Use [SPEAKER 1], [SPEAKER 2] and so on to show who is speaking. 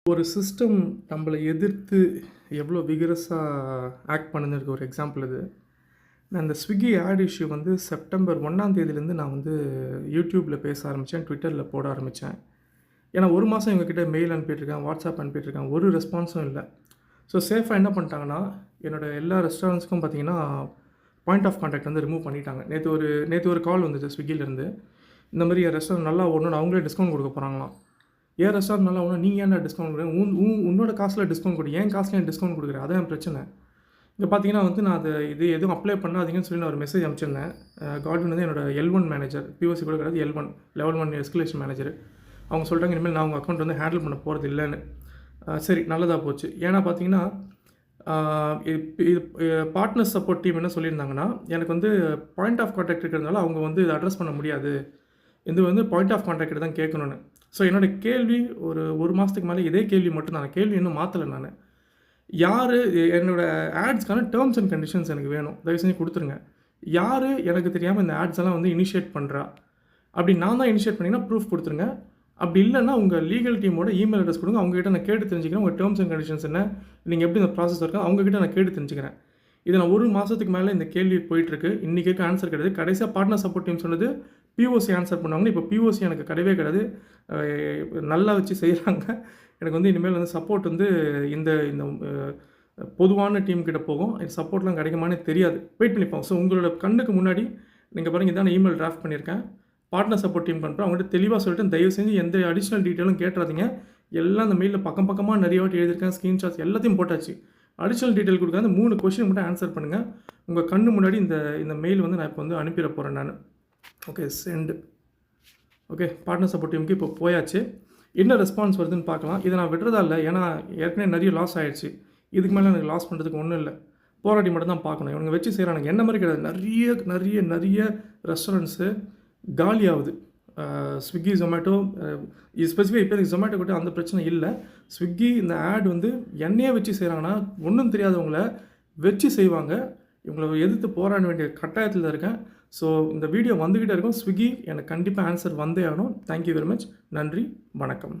[SPEAKER 1] ஒரு சிஸ்டம் நம்மள எதிர்த்து எவ்வளோ விகரஸா ஆக்ட் பண்ணுதுக்கு ஒரு எக்ஸாம்பிள் இது. நான் இந்த ஸ்விக்கி ஆட் இஷ்யூ வந்து செப்டம்பர் 1ஆம் தேதியிலேருந்து நான் வந்து யூடியூப்ல பேச ஆரம்பித்தேன், ட்விட்டரில் போட ஆரம்பித்தேன். ஏன்னா 1 மாதம் இவங்ககிட்ட மெயில் அனுப்பிட்டுருக்கேன், வாட்ஸ்அப் அனுப்பிட்டுருக்கேன், ஒரு ரெஸ்பான்ஸும் இல்லை. ஸோ சேஃபாக என்ன பண்ணிட்டாங்கன்னா, என்னோடய எல்லா ரெஸ்டாரண்ட்ஸ்க்கும் பார்த்தீங்கன்னா பாயிண்ட் ஆஃப் கான்டாக்ட் வந்து ரிமூவ் பண்ணிட்டாங்க. நேற்று ஒரு கால் வந்துச்சு ஸ்விக்கிலேருந்து. இந்த மாதிரி என் ரெஸ்டாரண்ட் நல்லா ஓடணும்னு அவங்களே டிஸ்கவுண்ட் கொடுக்க போகிறாங்களாம். என் ரெஸ்டாரண்ட் நல்லா ஓடணும், நீங்கள் ஏன்டா டிஸ்கவுண்ட் கொடுக்குறேன்? உன்னோட காசில் டிஸ்கவுண்ட் கொடு, என் காசில் ஏன் டிஸ்கவுண்ட் கொடுக்குறேன்? அதான் என் பிரச்சனை. இங்கே பார்த்தீங்கன்னா வந்து நான் இது எதுவும் அப்ளை பண்ணாதீங்கன்னு சொல்லி நான் ஒரு மெசேஜ் அனுப்பிச்சிருந்தேன். காட்வின் வந்து என்னோட L1 மேனேஜர், பிஓசி கூட கிடையாது, L1 லெவல் 1 எஸ்கலேஷன் மேனேஜர். அவங்க சொல்லிட்டாங்க, இனிமேல் நான் உங்கள் அக்கௌண்ட் வந்து ஹேண்டில் பண்ண போகிறது இல்லைன்னு. சரி, நல்லதாக போச்சு. ஏன்னா பார்த்தீங்கன்னா இது பார்ட்னர் சப்போர்ட் டீம் என்ன சொல்லியிருந்தாங்கன்னா, எனக்கு வந்து பாயிண்ட் ஆஃப் கான்டாக்ட் இருக்கிறதுனால அவங்க வந்து இதை அட்ரஸ் பண்ண முடியாது, இது வந்து பாயிண்ட் ஆஃப் கான்டாக்ட் தான் கேட்கணுன்னு. ஸோ என்னோடய கேள்வி ஒரு மாதத்துக்கு மேலே இதே கேள்வி மட்டும் தான். கேள்வி இன்னும் மாற்றலை நான். யார் என்னோடய ஆட்ஸ்க்கான டேர்ம்ஸ் அண்ட் கண்டிஷன்ஸ் எனக்கு வேணும், தயவு செஞ்சு கொடுத்துருங்க. யார் எனக்கு தெரியாமல் இந்த ஆட்ஸ் எல்லாம் வந்து இனிஷியேட் பண்ணுறா? அப்படி நான் தான் இனிஷியேட் பண்ணிங்கன்னா ப்ரூஃப் கொடுத்துருங்க. அப்படி இல்லைன்னா உங்கள் லீகல் டீமோட இமெயில் அட்ரஸ் கொடுங்க, அவங்ககிட்ட நான் கேட்டு தெரிஞ்சுக்கிறேன். உங்கள் டேர்ம்ஸ் அண்ட் கண்டிஷன்ஸ் என்ன, நீங்கள் எப்படி இந்த ப்ராசஸ் இருக்கோ அவங்ககிட்ட நான் கேட்டு தெரிஞ்சுக்கிறேன். இது நான் 1 மாதத்துக்கு மேலே இந்த கேள்வி போயிட்டுருக்கு. இன்றைக்கி ஆன்சர் கிடையாது. கடைசியாக பார்ட்னர் சப்போர்ட் டீம் சொன்னது பிஓசி ஆன்சர் பண்ணுவாங்க. இப்போ பிஓசி எனக்கு கிடையவே கிடையாது. நல்லா வச்சு செய்கிறாங்க. எனக்கு வந்து இனிமேல் வந்து சப்போர்ட் வந்து இந்த இந்த பொதுவான டீம் கிட்ட போகும். சப்போர்ட்லாம் கிடைக்குமானே தெரியாது. வெயிட் பண்ணிப்போம். ஸோ உங்களோட கண்ணுக்கு முன்னாடி நீங்கள் பாருங்கள், இதான் இமெயில் டிராஃப்ட் பண்ணியிருக்கேன். பார்ட்னர் சப்போர்ட் டீம் பண்ணுறேன். அவங்கள்ட்ட தெளிவாக சொல்லிட்டு, தயவு செஞ்சு எந்த அடிஷ்னல் டீட்டெயிலும் கேட்டுறாதீங்க. எல்லாம் அந்த மெயிலில் பக்கமாக நிறைய வாட்டி எழுதியிருக்கேன், ஸ்க்ரீன்ஷாட்ஸ் எல்லாத்தையும் போட்டாச்சு. அடிஷ்னல் டீட்டெயில் கொடுக்காது, 3 கொஸ்டின் மட்டும் ஆன்சர் பண்ணுங்கள். உங்கள் கண்ணு முன்னாடி இந்த மெயில் வந்து நான் இப்போ வந்து அனுப்பிட போகிறேன் நான். Okay, sent. Okay, partner support டீமுக்கு இப்போ போயாச்சு. என்ன ரெஸ்பான்ஸ் வருதுன்னு பார்க்கலாம். இதை நான் விடுறதா இல்லை, ஏன்னா ஏற்கனவே நிறைய லாஸ் ஆகிடுச்சு. இதுக்கு மேலே எனக்கு லாஸ் பண்ணுறதுக்கு ஒன்றும் இல்லை. போராட்டி மட்டும் தான் பார்க்கணும். இவங்க வச்சு செய்கிறாங்க, என்ன மாதிரி கிடையாது. நிறைய ரெஸ்டாரண்ட்ஸு காலி ஆகுது. ஸ்விக்கி, ஜொமேட்டோ, ஸ்பெசிஃபிக் இப்போ எனக்கு ஜொமேட்டோ கிட்ட அந்த பிரச்சனை இல்லை. ஸ்விக்கி இந்த ஆட் வந்து என்னையே வச்சு செய்கிறாங்கன்னா, ஒன்றும் தெரியாதவங்கள வச்சு செய்வாங்க. இவங்களை எதிர்த்து போராட வேண்டிய கட்டாயத்தில் இருக்கேன். ஸோ இந்த வீடியோ வந்துக்கிட்டே இருக்கும். ஸ்விக்கி எனக்கு கண்டிப்பாக ஆன்சர் வந்தே ஆகணும். Thank you very much. நன்றி, வணக்கம்.